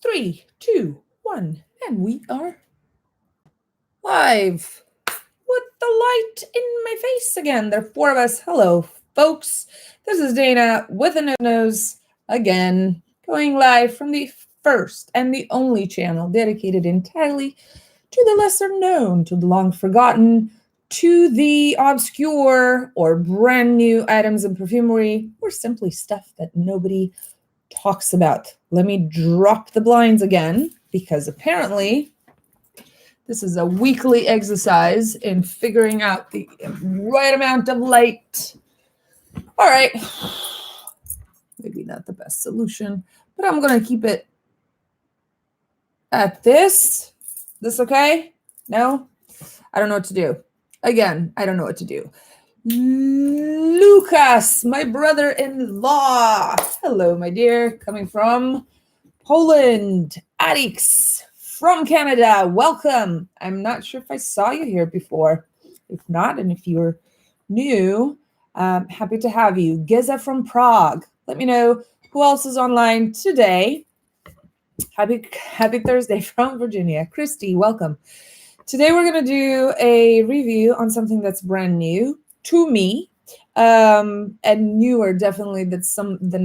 3, 2, 1, and we are live with the light in my face again. There are 4 of us. Hello, folks. This is Dana with a nose again, going live from the first and the only channel dedicated entirely to the lesser known, to the long forgotten, to the obscure or brand new items in perfumery, or simply stuff that nobody talks about. Let me drop the blinds again, because apparently this is a weekly exercise in figuring out the right amount of light. All right, maybe not the best solution, but I'm gonna keep it at this. This okay? No? I don't know what to do. Again, I don't know what to do. Lucas, my brother-in-law. Hello, my dear. Coming from Poland. Alex from Canada. Welcome. I'm not sure if I saw you here before. If not, and if you're new, happy to have you. Geza from Prague. Let me know who else is online today. Happy Thursday from Virginia. Christy, welcome. Today we're going to do a review on something that's brand new to me, and newer definitely than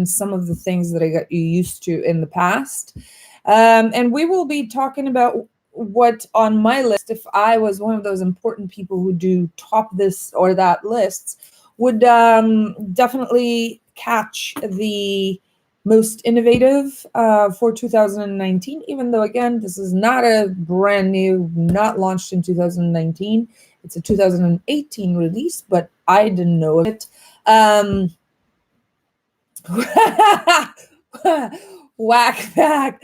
some of the things that I got you used to in the past. And we will be talking about what on my list, if I was one of those important people who do top this or that lists, would definitely catch the most innovative for 2019, even though, again, this is not a brand new, not launched in 2019. It's a 2018 release, but I didn't know it. Whack back.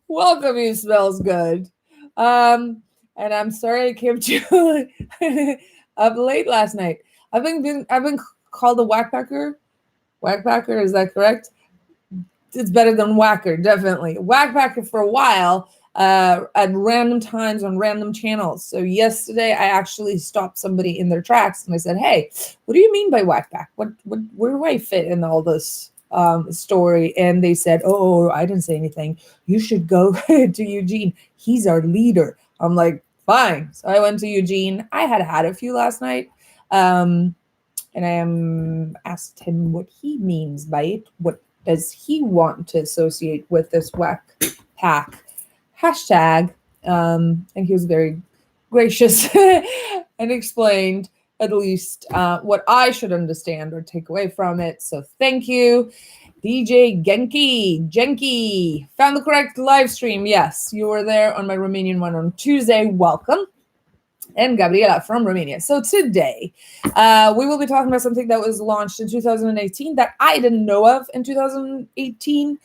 Welcome, you smells good. And I'm sorry I kept you up late last night. I've been called a whackpacker. Whackpacker, is that correct? It's better than whacker, definitely. Whackpacker for a while at random times on random channels. So yesterday I actually stopped somebody in their tracks and I said, hey, what do you mean by whackpack? Where do I fit in all this story? And they said, oh, I didn't say anything. You should go to Eugene. He's our leader. I'm like, fine. So I went to Eugene. I had a few last night. And I asked him what he means by it. What does he want to associate with this whack pack hashtag? And he was very gracious and explained at least what I should understand or take away from it. So thank you. DJ Genki, found the correct live stream. Yes, you were there on my Romanian one on Tuesday. Welcome. And Gabriela from Romania. So today, we will be talking about something that was launched in 2018 that I didn't know of in 2018.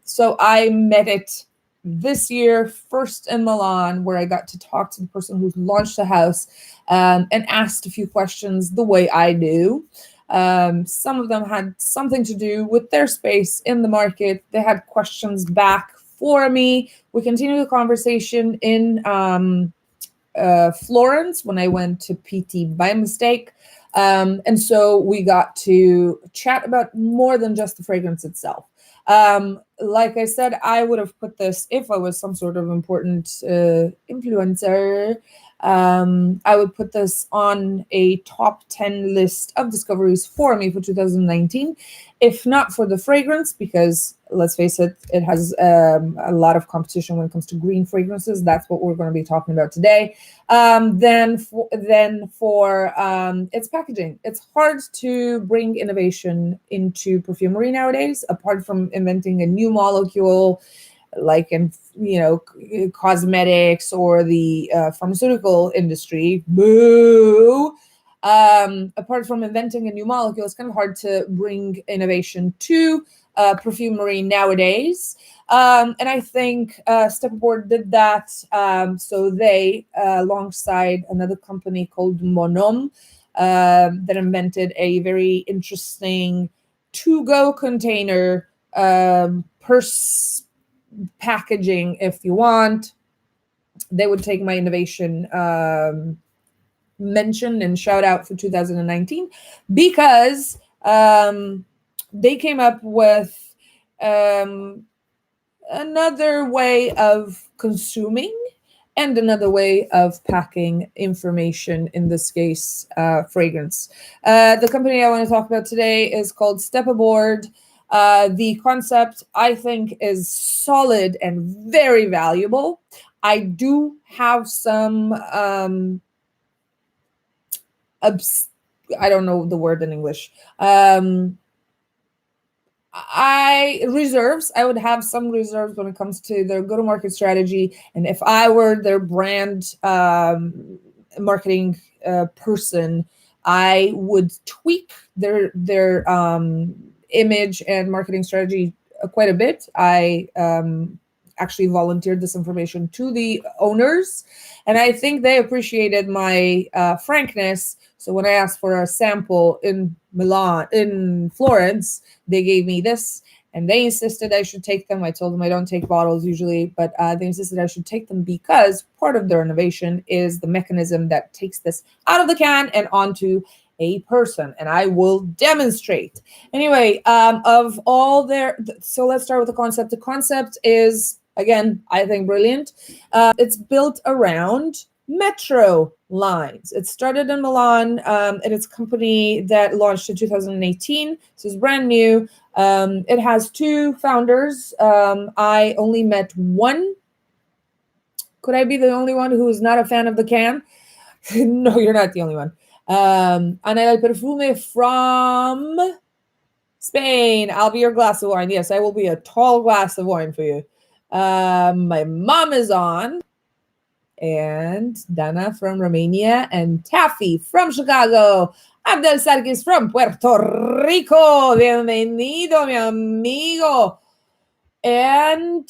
So I met it this year, first in Milan, where I got to talk to the person who launched the house and asked a few questions the way I do. Some of them had something to do with their space in the market. They had questions back for me. We continued the conversation in Florence when I went to PT by mistake. And so we got to chat about more than just the fragrance itself. Like I said, I would have put this, if I was some sort of important influencer, I would put this on a top 10 list of discoveries for me for 2019, if not for the fragrance, because let's face it, it has a lot of competition when it comes to green fragrances. That's what we're going to be talking about today. Then for its packaging. It's hard to bring innovation into perfumery nowadays, apart from inventing a new molecule, like in cosmetics or the pharmaceutical industry. Boo! Apart from inventing a new molecule, it's kind of hard to bring innovation to perfumery nowadays. And I think Step Aboard did that. So they, alongside another company called Monom, that invented a very interesting to-go container purse packaging, if you want. They would take my innovation mention and shout out for 2019 because they came up with another way of consuming and another way of packing information, in this case, fragrance. The company I want to talk about today is called Step Aboard. The concept, I think, is solid and very valuable. I do have some I don't know the word in English. I would have some reserves when it comes to their go-to-market strategy, and if I were their brand marketing person, I would tweak their image and marketing strategy quite a bit. I actually volunteered this information to the owners, and I think they appreciated my frankness. So when I asked for a sample in Florence, they gave me this, and they insisted I should take them. I told them I don't take bottles usually, but they insisted I should take them because part of their innovation is the mechanism that takes this out of the can and onto a person, and I will demonstrate. Anyway, of all their, so let's start with the concept. The concept is, again, I think brilliant. It's built around metro lines. It started in Milan, and it's a company that launched in 2018. This is brand new. It has two founders. I only met one. Could I be the only one who's not a fan of the can? No, you're not the only one. Anna El Perfume from Spain. I'll be your glass of wine. Yes, I will be a tall glass of wine for you. My mom is on. And Dana from Romania, and Taffy from Chicago. Abdel Sarkis from Puerto Rico. Bienvenido, mi amigo. And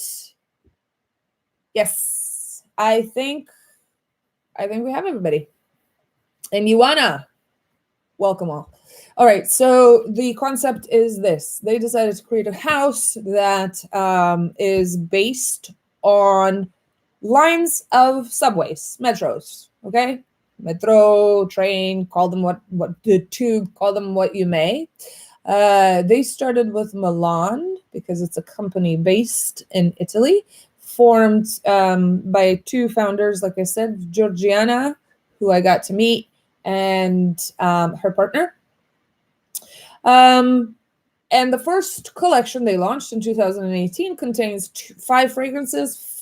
yes, I think we have everybody. And Ioana, welcome all. All right, so the concept is this. They decided to create a house that is based on lines of subways, metros, okay? Metro, train, call them what the tube, call them what you may. They started with Milan because it's a company based in Italy, formed by two founders, like I said, Georgiana, who I got to meet, and her partner. And the first collection they launched in 2018 contains 5 fragrances,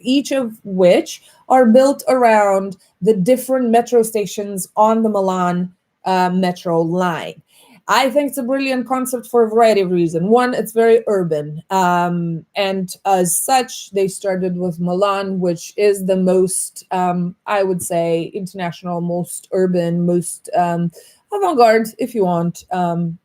each of which are built around the different metro stations on the Milan metro line. I think it's a brilliant concept for a variety of reasons. One, it's very urban. And as such, they started with Milan, which is the most, I would say, international, most urban, most avant-garde, if you want, town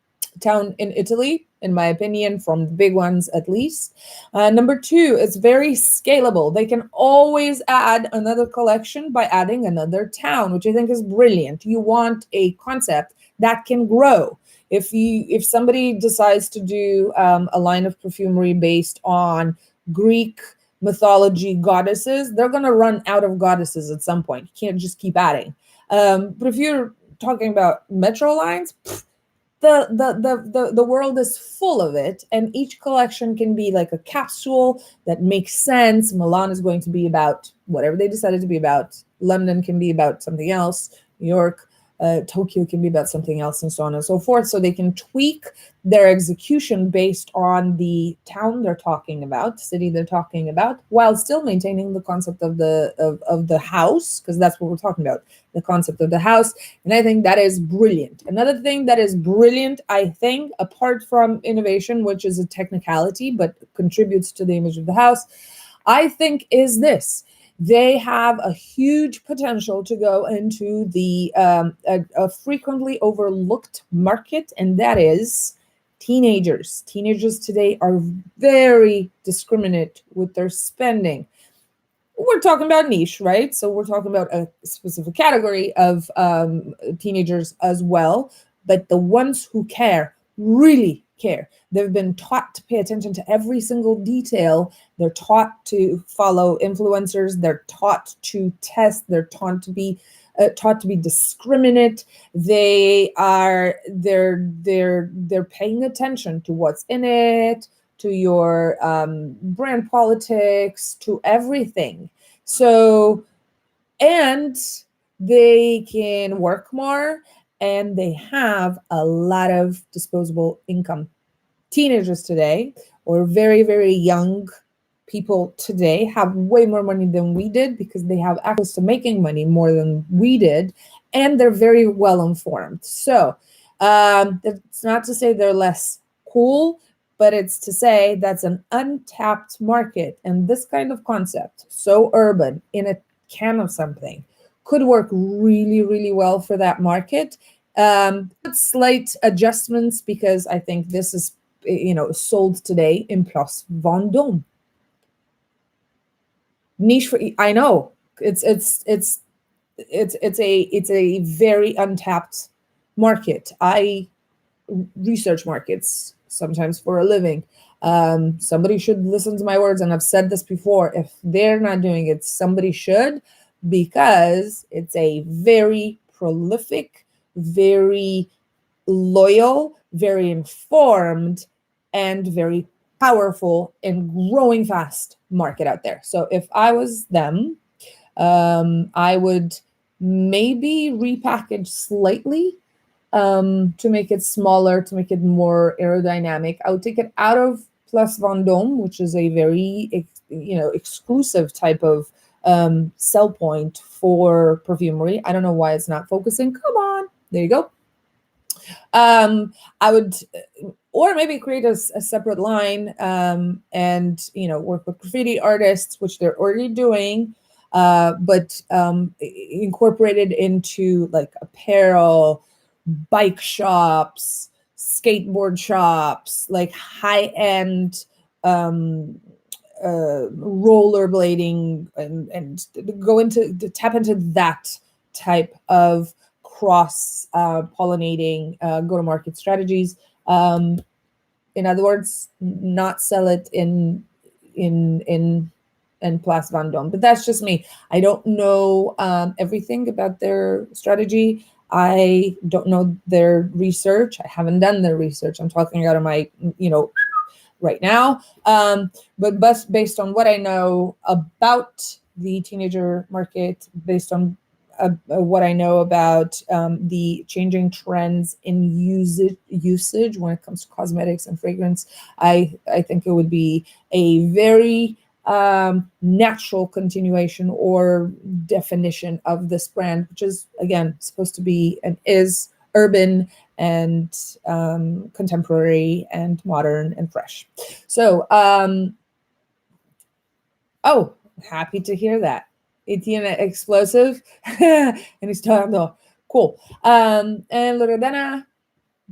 in Italy, in my opinion, from the big ones at least. Number 2, it's very scalable. They can always add another collection by adding another town, which I think is brilliant. You want a concept that can grow. If somebody decides to do a line of perfumery based on Greek mythology goddesses, they're going to run out of goddesses at some point. You can't just keep adding. But if you're talking about metro lines, the world is full of it, and each collection can be like a capsule that makes sense. Milan is going to be about whatever they decided to be about. London can be about something else. New York, Tokyo can be about something else, and so on and so forth. So they can tweak their execution based on the town they're talking about, city they're talking about, while still maintaining the concept of the house, because that's what we're talking about, the concept of the house. And I think that is brilliant. Another thing that is brilliant, I think, apart from innovation, which is a technicality but contributes to the image of the house, I think is this. They have a huge potential to go into the a frequently overlooked market, and that is teenagers. Teenagers today are very discriminate with their spending. We're talking about niche, right? So we're talking about a specific category of teenagers as well, but the ones who care really care. They've been taught to pay attention to every single detail. They're taught to follow influencers. They're taught to test. They're taught to be discriminate. They're paying attention to what's in it, to your brand politics, to everything. So, and they can work more, and they have a lot of disposable income. Teenagers today, or very, very young people today, have way more money than we did because they have access to making money more than we did, and they're very well informed. So it's not to say they're less cool, but it's to say that's an untapped market. And this kind of concept, so urban, in a can of something, could work really, really well for that market. Slight adjustments, because I think this is, sold today in Place Vendôme. Niche for, I know it's a very untapped market. I research markets sometimes for a living. Somebody should listen to my words, and I've said this before. If they're not doing it, somebody should, because it's a very prolific, very loyal, very informed, and very powerful and growing fast market out there. So if I was them, I would maybe repackage slightly to make it smaller, to make it more aerodynamic. I would take it out of Place Vendôme, which is a very, exclusive type of sell point for perfumery. I don't know why it's not focusing. Come on, there you go. I would, or maybe create a separate line, and work with graffiti artists, which they're already doing, but incorporated into like apparel, bike shops, skateboard shops, like high-end rollerblading, and go into to tap into that type of cross pollinating go-to-market strategies. In other words, not sell it in Place Vendôme. But that's just me. I don't know everything about their strategy. I don't know their research. I haven't done their research. I'm talking out of my, right now. But based on what I know about the teenager market, based on what I know about the changing trends in usage when it comes to cosmetics and fragrance, I think it would be a very natural continuation or definition of this brand, which is, again, supposed to be and is urban and contemporary and modern and fresh. So, happy to hear that. Etienne explosive, and he's talking about cool. And Loredana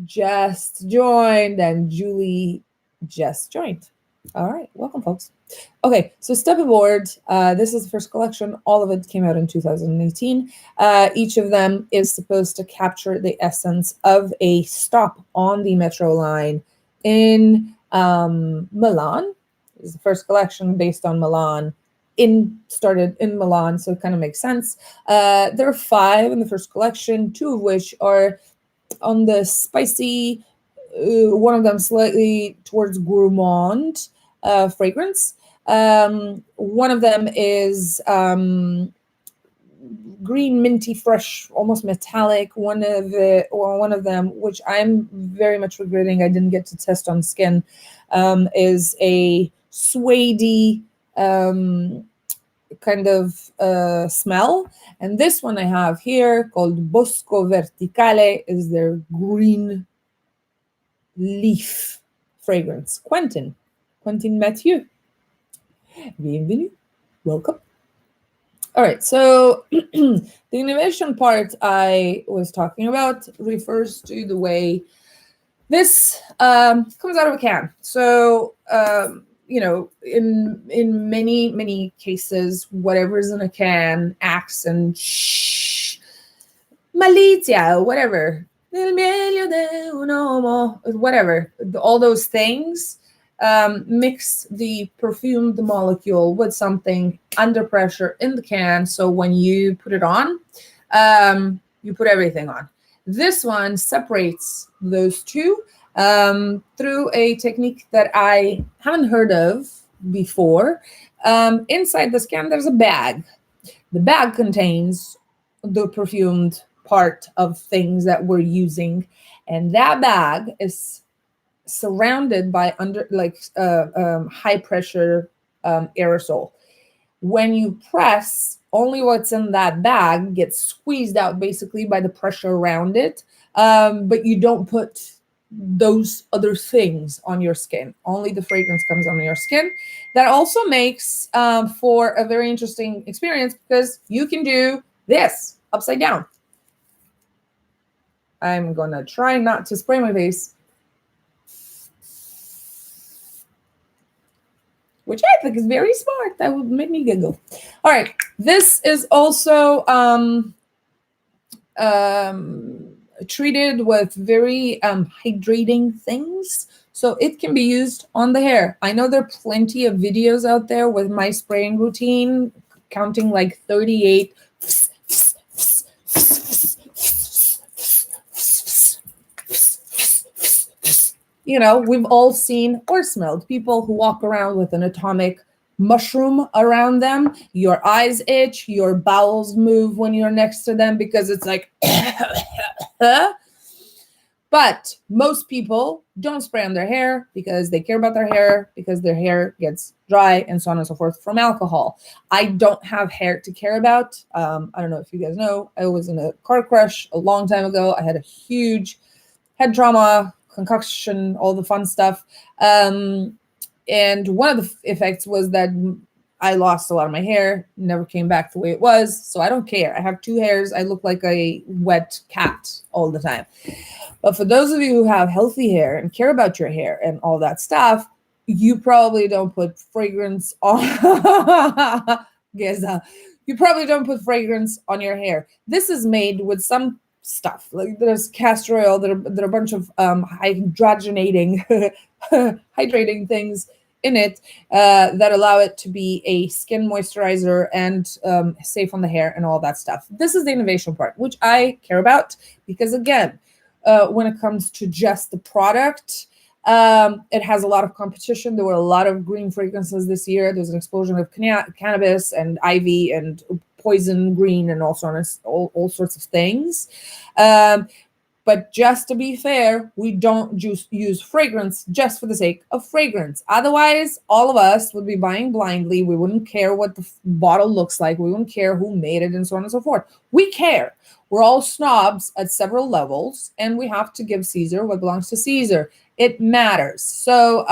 just joined, and Julie just joined. All right, welcome, folks. Okay, so Step Aboard. This is the first collection. All of it came out in 2018. Each of them is supposed to capture the essence of a stop on the metro line in Milan. This is the first collection based on Milan. Started in Milan, so it kind of makes sense. There are 5 in the first collection, 2 of which are on the spicy, one of them slightly towards gourmand fragrance. One of them is green, minty, fresh, almost metallic. One of them, which I'm very much regretting I didn't get to test on skin, is a suede kind of smell. And this one I have here, called Bosco Verticale, is their green leaf fragrance. Quentin Mathieu, bienvenue, welcome. All right, so the innovation part I was talking about refers to the way this comes out of a can. So in many cases, whatever's in a can acts and malizia, whatever, whatever, all those things mix the perfume, the molecule, with something under pressure in the can. So when you put it on, you put everything on. This one separates those two through a technique that I haven't heard of before. Inside this can, there's a bag. The bag contains the perfumed part of things that we're using, and that bag is surrounded by high pressure aerosol. When you press, only what's in that bag gets squeezed out basically by the pressure around it, but you don't put those other things on your skin. Only the fragrance comes on your skin. That also makes for a very interesting experience because you can do this upside down. I'm gonna try not to spray my face, which I think is very smart. That would make me giggle. All right, this is also treated with very hydrating things, so it can be used on the hair. I know there are plenty of videos out there with my spraying routine, counting like 38. You know, we've all seen or smelled people who walk around with an atomic mushroom around them. Your eyes itch, your bowels move when you're next to them because it's like, but most people don't spray on their hair because they care about their hair, because their hair gets dry and so on and so forth from alcohol. I don't have hair to care about. I don't know if you guys know, I was in a car crash a long time ago. I had a huge head trauma, concussion, all the fun stuff. And one of the effects was that I lost a lot of my hair, never came back the way it was. So I don't care. I have two hairs. I look like a wet cat all the time. But for those of you who have healthy hair and care about your hair and all that stuff, you probably don't put fragrance on. You probably don't put fragrance on your hair. This is made with some stuff, like there's castor oil, there are a bunch of hydrogenating hydrating things in it that allow it to be a skin moisturizer and safe on the hair and all that stuff. This is the innovation part, which I care about, because again, when it comes to just the product, it has a lot of competition. There were a lot of green fragrances this year. There's an explosion of cannabis and ivy and poison green and all sorts of things. But just to be fair, we don't just use fragrance just for the sake of fragrance. Otherwise, all of us would be buying blindly. We wouldn't care what the bottle looks like. We wouldn't care who made it and so on and so forth. We care. We're all snobs at several levels, and we have to give Caesar what belongs to Caesar. It matters. So,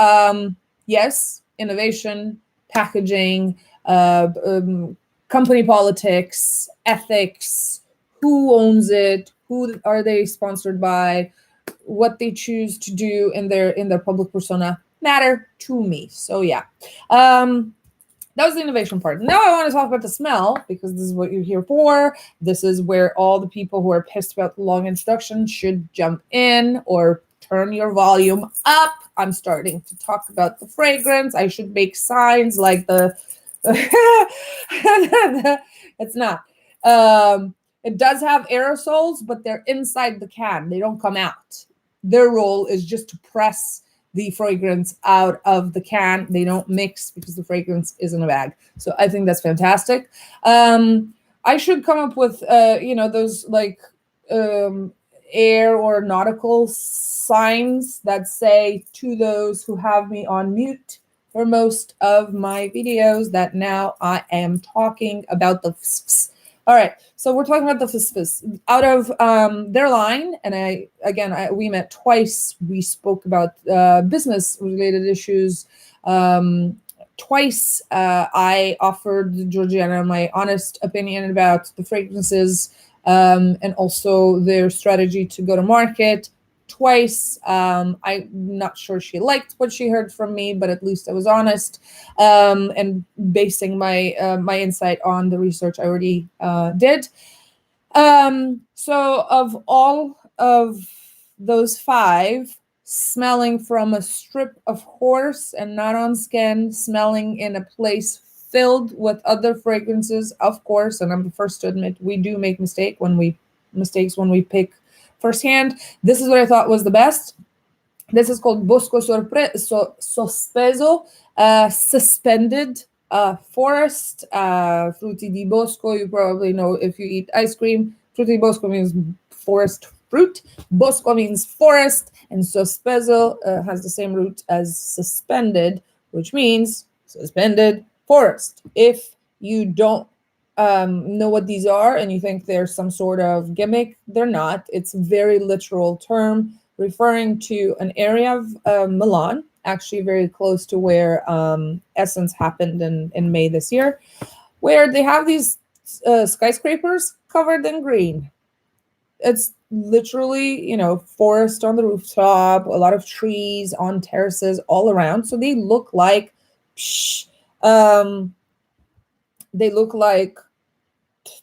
yes, innovation, packaging, company politics, ethics, who owns it, who are they sponsored by, what they choose to do in their public persona matter to me. So yeah, that was the innovation part. Now I want to talk about the smell, because this is what you're here for. This is where all the people who are pissed about the long introduction should jump in or turn your volume up. I'm starting to talk about the fragrance. I should make signs like the it's not. It does have aerosols, but they're inside the can. They don't come out. Their role is just to press the fragrance out of the can. They don't mix because the fragrance is in a bag. So I think that's fantastic. I should come up with, those like air or nautical signs that say to those who have me on mute for most of my videos that now I am talking about the all right, so we're talking about the FSFS out of their line, and we met twice. We spoke about business-related issues twice. I offered Georgiana my honest opinion about the fragrances and also their strategy to go to market. Twice. I'm not sure she liked what she heard from me, but at least I was honest and basing my my insight on the research I already did. So of all of those 5, smelling from a strip of horse and not on skin, smelling in a place filled with other fragrances, of course, and I'm the first to admit we do make mistakes when we pick firsthand. This is what I thought was the best. This is called Bosco Sospeso, suspended forest. Frutti di Bosco, you probably know if you eat ice cream. Frutti di Bosco means forest fruit. Bosco means forest, and sospeso has the same root as suspended, which means suspended forest. If you don't know what these are and you think they're some sort of gimmick, they're not. It's a very literal term referring to an area of Milan, actually very close to where Essence happened in May this year, where they have these skyscrapers covered in green. It's literally, forest on the rooftop, a lot of trees on terraces all around. So psh, um, they look like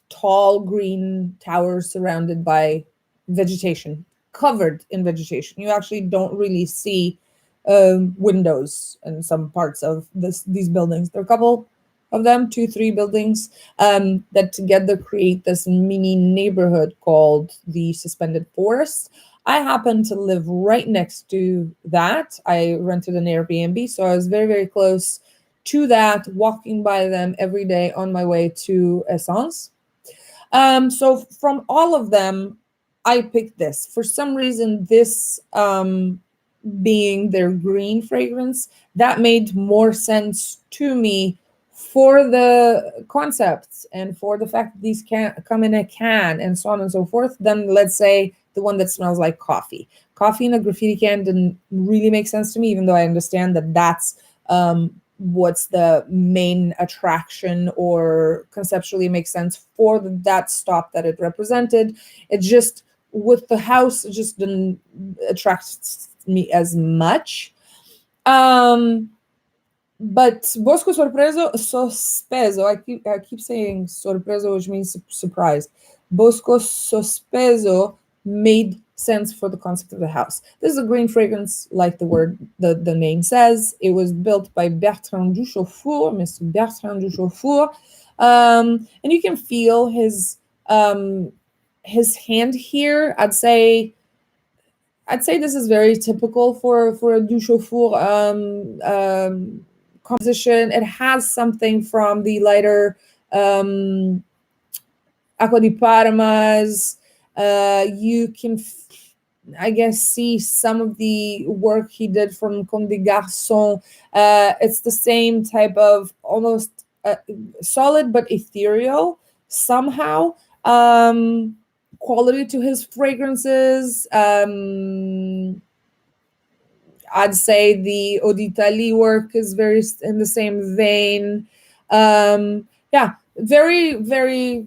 tall green towers surrounded by vegetation, covered in vegetation. You actually don't really see windows in some parts of these buildings. There are a couple of them, two, three buildings that together create this mini neighborhood called the Suspended Forest. I happen to live right next to that. I rented an Airbnb, so I was very, very close to that, walking by them every day on my way to Essence. So from all of them, I picked this. For some reason, this being their green fragrance, that made more sense to me for the concepts and for the fact that these can come in a can and so on and so forth, than let's say the one that smells like coffee. Coffee in a graffiti can didn't really make sense to me, even though I understand that that's what's the main attraction or conceptually makes sense for that stop that it represented. It just, with the house, it just didn't attract me as much. But Bosco Sospeso, I keep saying sorpreso, which means surprised. Bosco Sospeso made sense for the concept of the house. This is a green fragrance, like the name says. It was built by Bertrand Duchaufour, Mr. Bertrand Duchaufour, and you can feel his hand here. I'd say this is very typical for a Duchaufour composition. It has something from the lighter Acqua di Parmas. You can, I guess, see some of the work he did from Comme des Garçons. It's the same type of almost solid but ethereal somehow quality to his fragrances. I'd say the Eau d'Italie work is very in the same vein. Yeah, very, very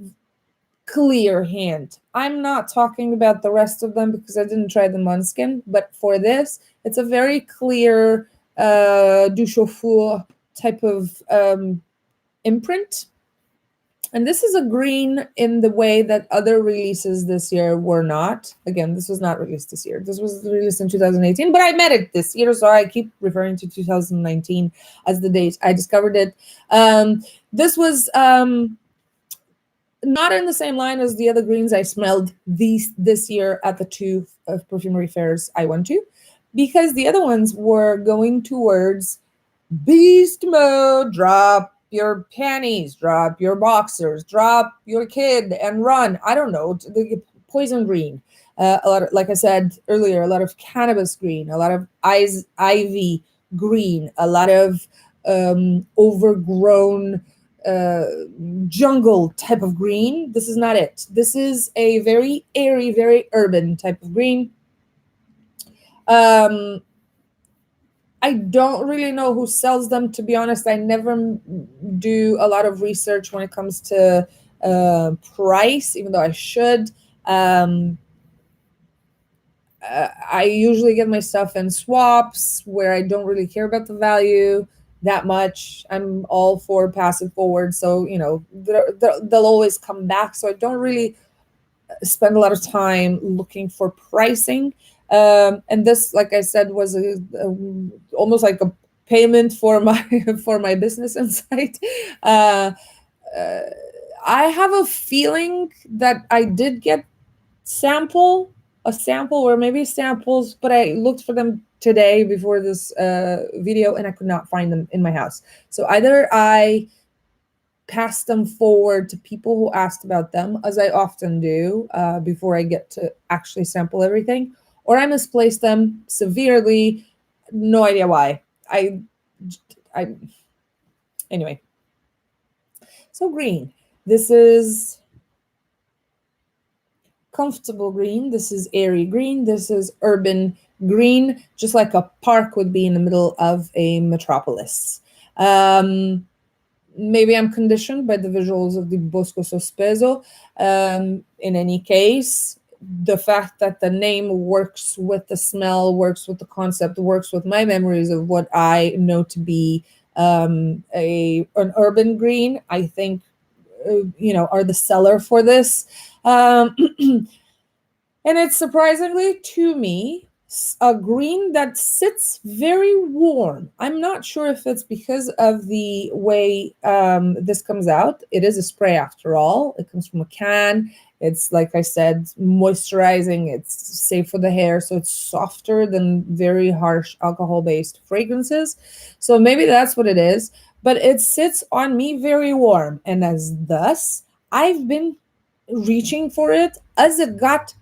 clear hand. I'm not talking about the rest of them because I didn't try the Måneskin, but for this, it's a very clear Duchaufour type of imprint. And this is a green in the way that other releases this year were not. Again, this was not released this year. This was released in 2018, but I met it this year, so I keep referring to 2019 as the date I discovered it. This was not in the same line as the other greens I smelled this year at the two perfumery fairs I went to, because the other ones were going towards beast mode. Drop your panties, drop your boxers, drop your kid and run. I don't know, the poison green, a lot of, like I said earlier, a lot of cannabis green, a lot of ivy green, a lot of overgrown jungle type of green. This is not it. This is a very airy, very urban type of green. I don't really know who sells them, to be honest. I never do a lot of research when it comes to price, even though I should. I usually get my stuff in swaps where I don't really care about the value that much. I'm all for passive forward, so they'll always come back. So I don't really spend a lot of time looking for pricing. And this, like I said, was almost like a payment for my business insight. I have a feeling that I did get a sample or maybe samples, but I looked for them today before this video, and I could not find them in my house. So either I pass them forward to people who asked about them, as I often do before I get to actually sample everything, or I misplaced them severely. No idea why. I anyway. So green. This is comfortable green. This is airy green. This is urban green, just like a park would be in the middle of a metropolis. Maybe I'm conditioned by the visuals of the Bosco Sospeso. In any case, the fact that the name works with the smell, works with the concept, works with my memories of what I know to be an urban green, I think, are the seller for this. And it's surprisingly, to me, a green that sits very warm. I'm not sure if it's because of the way this comes out. It is a spray after all. It comes from a can. It's, like I said, moisturizing. It's safe for the hair. So it's softer than very harsh alcohol-based fragrances. So maybe that's what it is. But it sits on me very warm. And as thus, I've been reaching for it as it got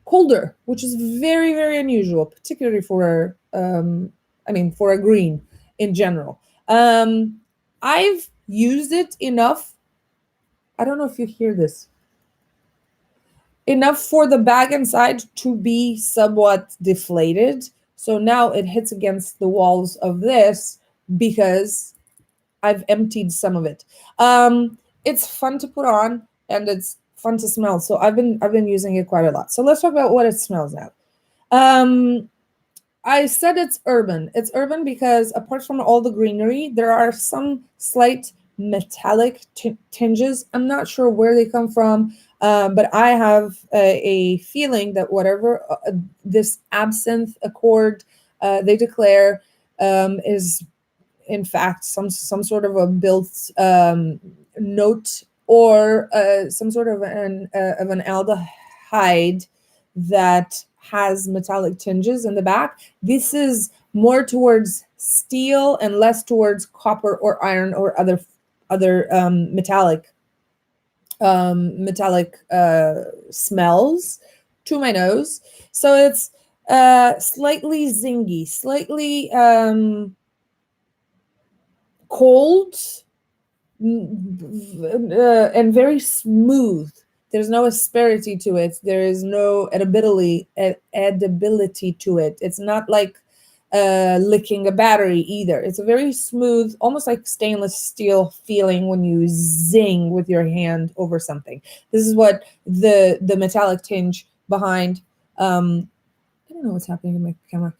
colder, which is very, very unusual, particularly for for a green in general. I've used it enough. I don't know if you hear this. Enough for the bag inside to be somewhat deflated. So now it hits against the walls of this because I've emptied some of it. It's fun to put on and it's fun to smell. So I've been using it quite a lot. So let's talk about what it smells now. I said it's urban. It's urban because apart from all the greenery, there are some slight metallic tinges. I'm not sure where they come from, but I have a feeling that whatever this absinthe accord they declare is in fact some sort of a built note or some sort of an aldehyde that has metallic tinges in the back. This is more towards steel and less towards copper or iron or other metallic smells to my nose. So it's slightly zingy, slightly cold, and very smooth. There's no asperity to it. There is no edibility to it. It's not like licking a battery either. It's a very smooth, almost like stainless steel feeling when you zing with your hand over something. This is what the metallic tinge behind. I don't know what's happening in my camera.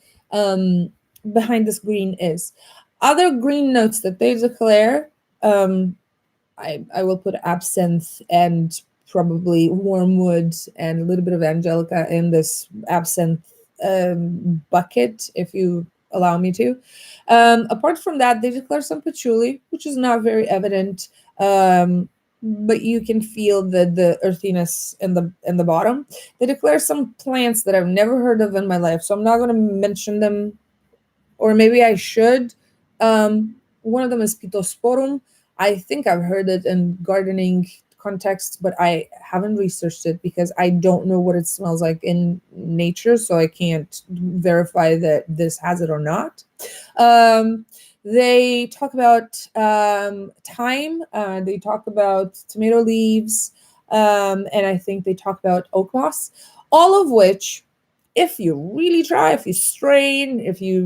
Behind this green is. Other green notes that they declare, I will put absinthe and probably wormwood and a little bit of angelica in this absinthe bucket, if you allow me to. Apart from that, they declare some patchouli, which is not very evident, but you can feel the earthiness in the bottom. They declare some plants that I've never heard of in my life, so I'm not going to mention them, or maybe I should. One of them is Pittosporum. I think I've heard it in gardening context, but I haven't researched it because I don't know what it smells like in nature, so I can't verify that this has it or not. They talk about thyme. They talk about tomato leaves, and I think they talk about oak moss, all of which, if you really try, if you strain, if you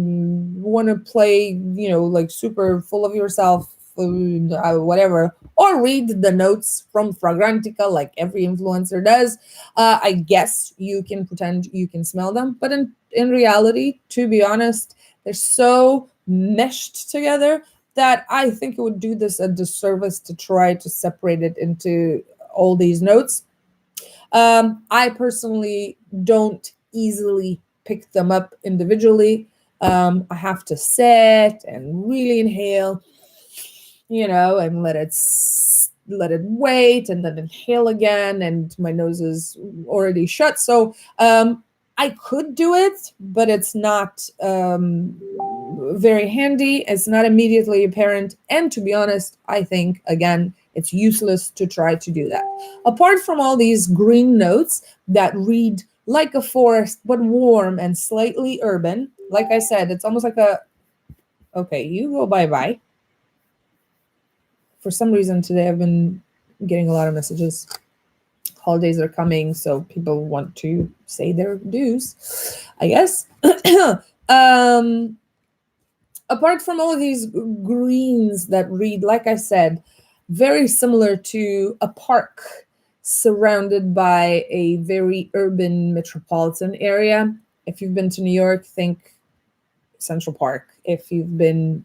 want to play, like super full of yourself, whatever, or read the notes from Fragrantica like every influencer does, I guess you can pretend you can smell them. But in reality, to be honest, they're so meshed together that I think it would do this a disservice to try to separate it into all these notes. I personally don't easily pick them up individually. I have to sit and really inhale, and let it wait and then inhale again, and my nose is already shut. So I could do it, but it's not very handy. It's not immediately apparent. And to be honest, I think, again, it's useless to try to do that. Apart from all these green notes that read like a forest, but warm and slightly urban, like I said, it's almost like a, okay, you go bye bye. For some reason today, I've been getting a lot of messages. Holidays are coming, so people want to say their dues, I guess. um, Apart from all of these greens that read, like I said, very similar to a park surrounded by a very urban metropolitan area. If you've been to New York, think Central Park. If you've been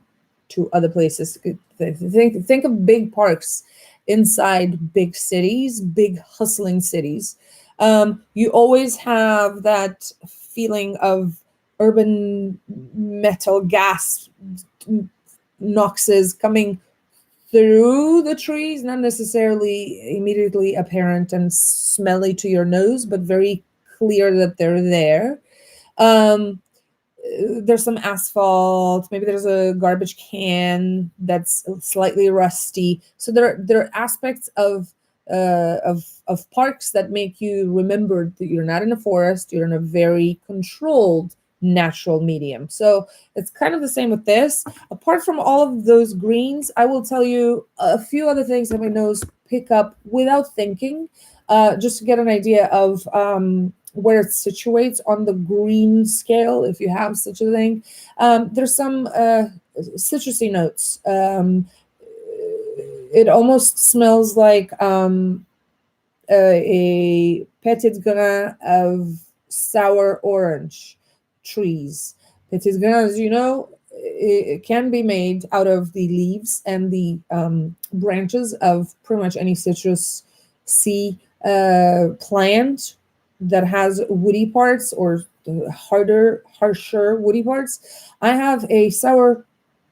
to other places, think of big parks inside big cities, big hustling cities. You always have that feeling of urban metal gas noxes coming through the trees, not necessarily immediately apparent and smelly to your nose, but very clear that they're there. Um, there's some asphalt, maybe there's a garbage can that's slightly rusty. So there are aspects of parks that make you remember that you're not in a forest, you're in a very controlled natural medium. So it's kind of the same with this. Apart from all of those greens, I will tell you a few other things that my nose pick up without thinking, just to get an idea of where it situates on the green scale, if you have such a thing. There's some citrusy notes. It almost smells like a petit grain of sour orange trees. Petit grain, as you know, it can be made out of the leaves and the branches of pretty much any citrus C plant that has woody parts or harsher woody parts. I have a sour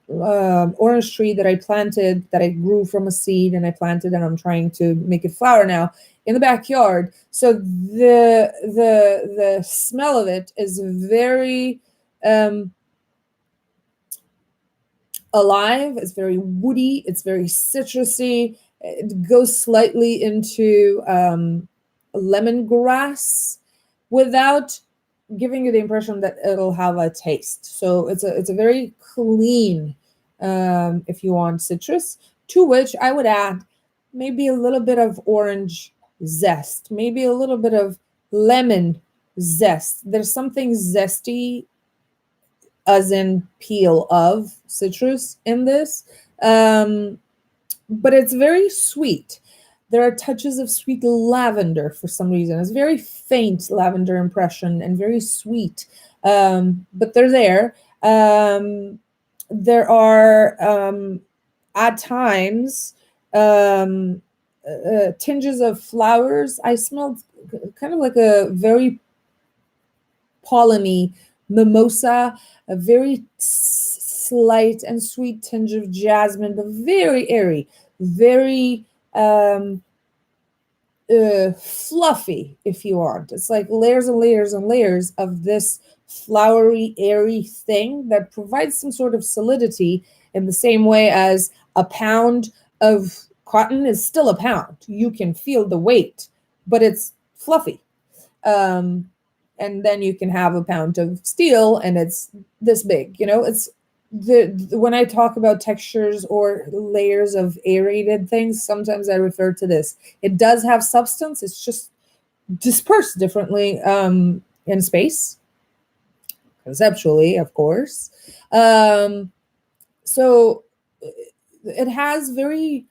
orange tree that I planted, that I grew from a seed, and I planted, and I'm trying to make it flower now in the backyard. So the smell of it is very alive. It's very woody. It's very citrusy. It goes slightly into lemongrass without giving you the impression that it'll have a taste. So it's a very clean, if you want, citrus, to which I would add maybe a little bit of orange zest, maybe a little bit of lemon zest. There's something zesty, as in peel of citrus, in this. But it's very sweet. There are touches of sweet lavender for some reason. It's very faint lavender impression and very sweet, but they're there. There are at times tinges of flowers. I smelled kind of like a very polleny mimosa, a very slight and sweet tinge of jasmine, but very airy, very fluffy, if you want. It's like layers and layers and layers of this flowery, airy thing that provides some sort of solidity, in the same way as a pound of cotton is still a pound. You can feel the weight, but it's fluffy. And then you can have a pound of steel and it's this big. It's when I talk about textures or layers of aerated things, sometimes I refer to this. It does have substance. It's just dispersed differently in space, conceptually, of course. So it has very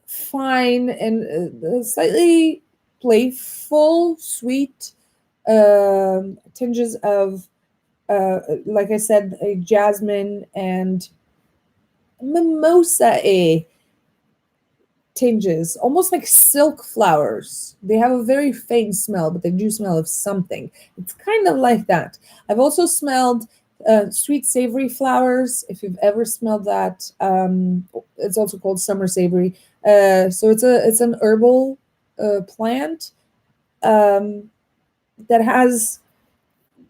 fine and slightly playful, sweet tinges of, like I said, a jasmine and mimosa tinges, almost like silk flowers. They have a very faint smell, but they do smell of something. It's kind of like that. I've also smelled sweet savory flowers. If you've ever smelled that, it's also called summer savory. So it's an herbal plant that has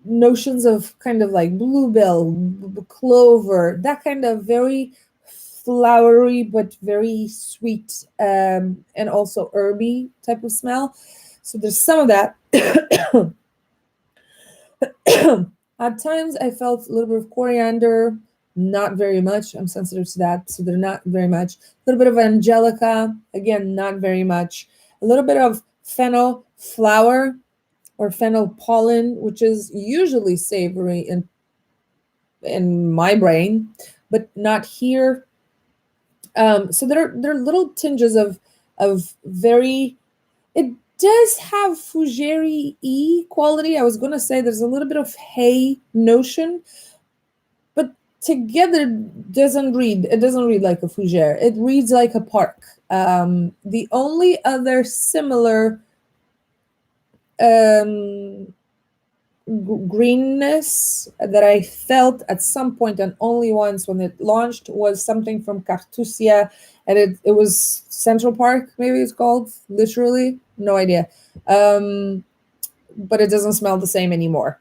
notions of kind of like bluebell, clover, that kind of very flowery but very sweet, and also herby type of smell. So there's some of that. At times I felt a little bit of coriander, not very much. I'm sensitive to that, so they're not very much. A little bit of angelica, again, not very much. A little bit of fennel flower or fennel pollen, which is usually savory in my brain, but not here. So there are little tinges of very. It does have fougere y quality. I was going to say there's a little bit of hay notion, but together doesn't read. It doesn't read like a fougere. It reads like a park. The only other similar um, greenness that I felt at some point, and only once when it launched, was something from Cartusia, and it was Central Park, maybe it's called, literally, no idea. But it doesn't smell the same anymore.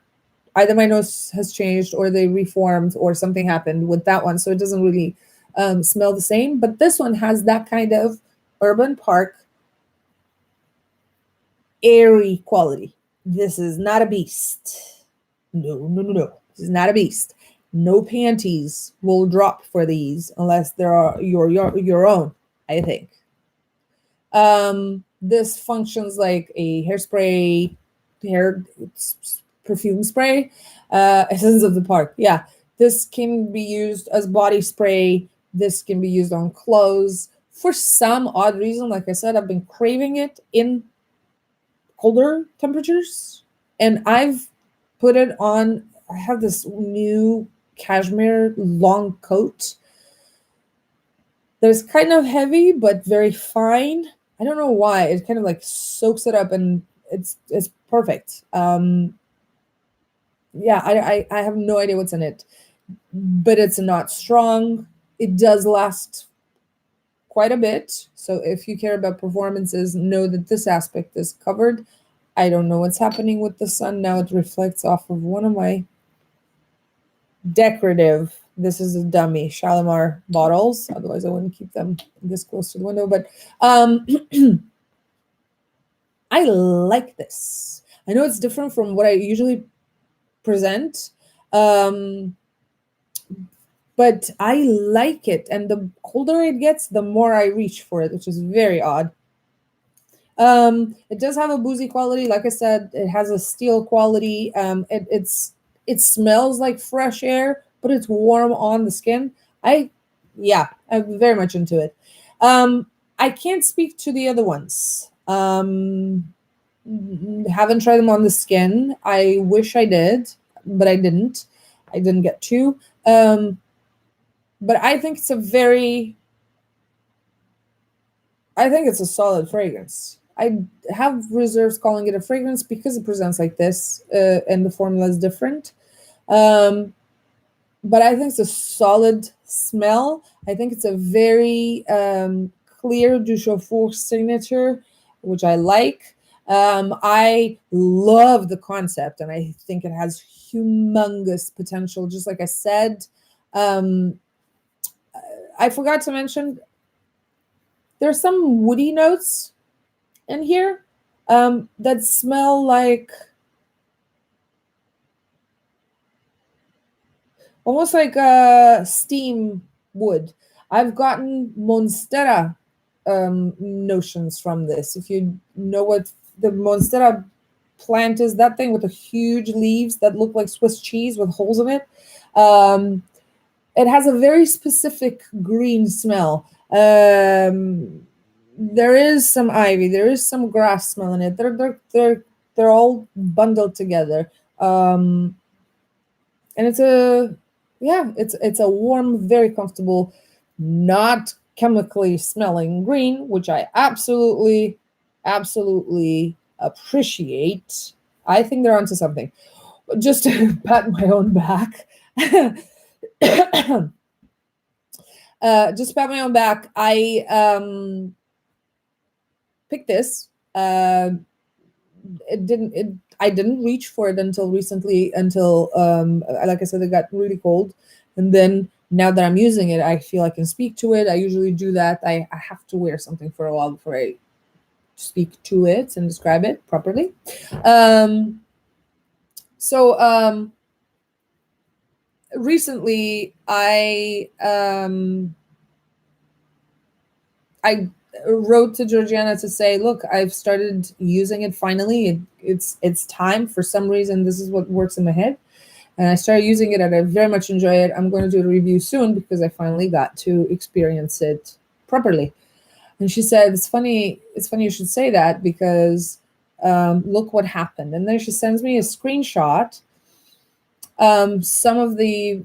Either my nose has changed, or they reformed, or something happened with that one, so it doesn't really smell the same. But this one has that kind of urban park airy quality. This is not a beast. No, no, no, no. This is not a beast. No panties will drop for these unless they are your own, I think. This functions like a hairspray, hair perfume spray. Essence of the Park. Yeah. This can be used as body spray. This can be used on clothes. For some odd reason, like I said, I've been craving it in colder temperatures, and I've put it on. I have this new cashmere long coat that is kind of heavy but very fine. I don't know why. It kind of like soaks it up, and it's perfect. Yeah, I have no idea what's in it, but it's not strong. It does last quite a bit. So if you care about performances, know that this aspect is covered. I don't know what's happening with the sun now. It reflects off of one of my decorative, this is a dummy, Shalimar bottles. Otherwise, I wouldn't keep them this close to the window. But I like this. I know it's different from what I usually present, but I like it. And the colder it gets, the more I reach for it, which is very odd. It does have a boozy quality. Like I said, it has a steel quality. It smells like fresh air, but it's warm on the skin. I'm very much into it. I can't speak to the other ones. Haven't tried them on the skin. I wish I did, but I didn't. I didn't get to. But I think it's a solid fragrance. I have reserves calling it a fragrance because it presents like this, and the formula is different. But I think it's a solid smell. I think it's a very clear Duchaufour signature, which I like. I love the concept, and I think it has humongous potential. Just like I said, I forgot to mention, there's some woody notes in here that smell like almost like steam wood. I've gotten Monstera notions from this. If you know what the Monstera plant is, that thing with the huge leaves that look like Swiss cheese with holes in it. It has a very specific green smell. There is some ivy, there is some grass smell in it. They're all bundled together. And it's a warm, very comfortable, not chemically smelling green, which I absolutely appreciate. I think they're onto something. Just to pat my own back. Just pat my own back. I picked this I didn't reach for it until recently, until like I said, it got really cold. And then now that I'm using it, I feel I can speak to it. I usually do that. I have to wear something for a while before I speak to it and describe it properly. Um, so recently I wrote to Georgiana to say, look, I've started using it finally. It's time. For some reason, this is what works in my head. And I started using it and I very much enjoy it. I'm going to do a review soon because I finally got to experience it properly. And she said, it's funny you should say that because look what happened. And then she sends me a screenshot. Some of the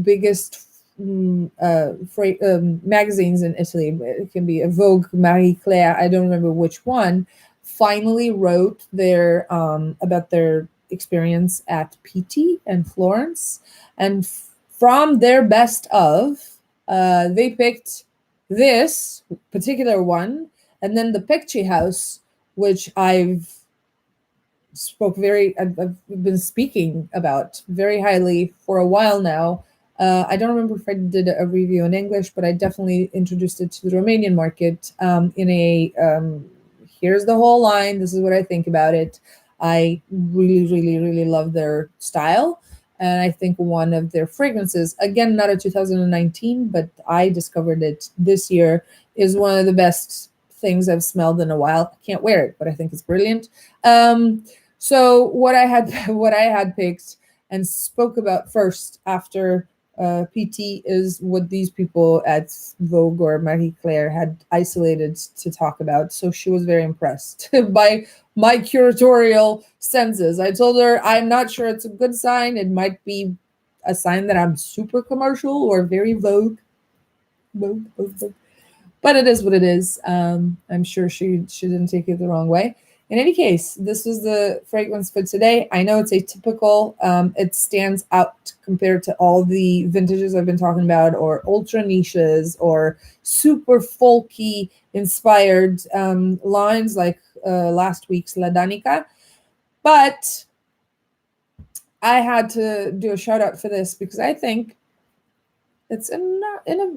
biggest magazines in Italy, it can be a Vogue, Marie Claire, I don't remember which one, finally wrote their about their experience at PT and Florence, and from their best of, they picked this particular one, and then the Picture House, which I've been speaking about very highly for a while now. I don't remember if I did a review in English, but I definitely introduced it to the Romanian market in a here's the whole line. This is what I think about it. I really, really, really love their style. And I think one of their fragrances, again, not a 2019, but I discovered it this year, is one of the best things I've smelled in a while. I can't wear it, but I think it's brilliant. So what what I had picked and spoke about first after PT is what these people at Vogue or Marie Claire had isolated to talk about. So she was very impressed by my curatorial senses. I told her I'm not sure it's a good sign. It might be a sign that I'm super commercial or very Vogue. Vogue, Vogue, Vogue. But it is what it is. I'm sure she didn't take it the wrong way. In any case, this was the fragrance for today. I know it's atypical. It stands out compared to all the vintages I've been talking about, or ultra niches, or super folky inspired lines like last week's La Danica. But I had to do a shout out for this because I think it's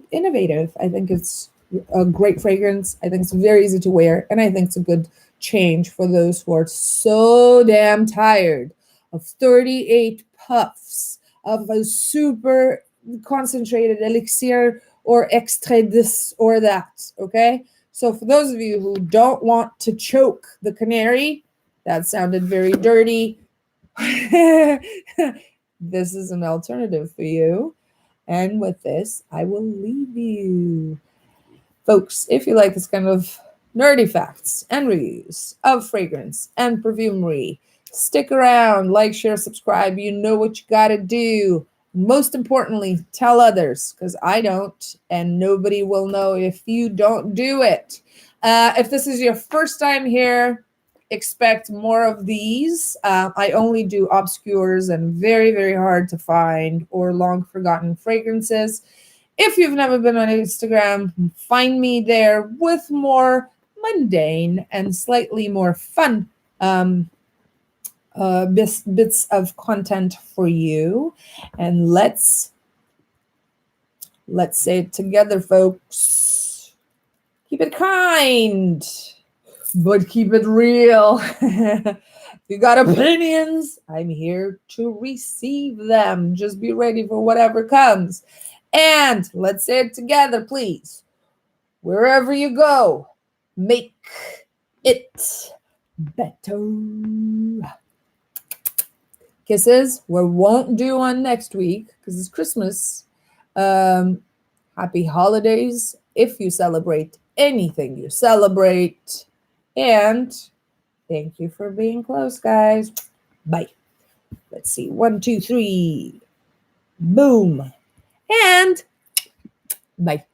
innovative. I think it's a great fragrance. I think it's very easy to wear, and I think it's a good change for those who are so damn tired of 38 puffs of a super concentrated elixir or extrait this or that. Okay, so for those of you who don't want to choke the canary, that sounded very dirty. This is an alternative for you. And with this, I will leave you. Folks, if you like this kind of nerdy facts and reviews of fragrance and perfumery, stick around, like, share, subscribe. You know what you gotta do. Most importantly, tell others, because I don't, and nobody will know if you don't do it. If this is your first time here, expect more of these. I only do obscures and very, very hard to find or long forgotten fragrances. If you've never been on Instagram, find me there with more mundane and slightly more fun bits of content for you. And let's say it together, folks. Keep it kind, but keep it real. If you got opinions, I'm here to receive them. Just be ready for whatever comes. And let's say it together, please. Wherever you go, make it better. Kisses. We won't do one next week because it's Christmas. Happy holidays if you celebrate anything you celebrate. And thank you for being close, guys. Bye. Let's see. 1, 2, 3. Boom. And bye.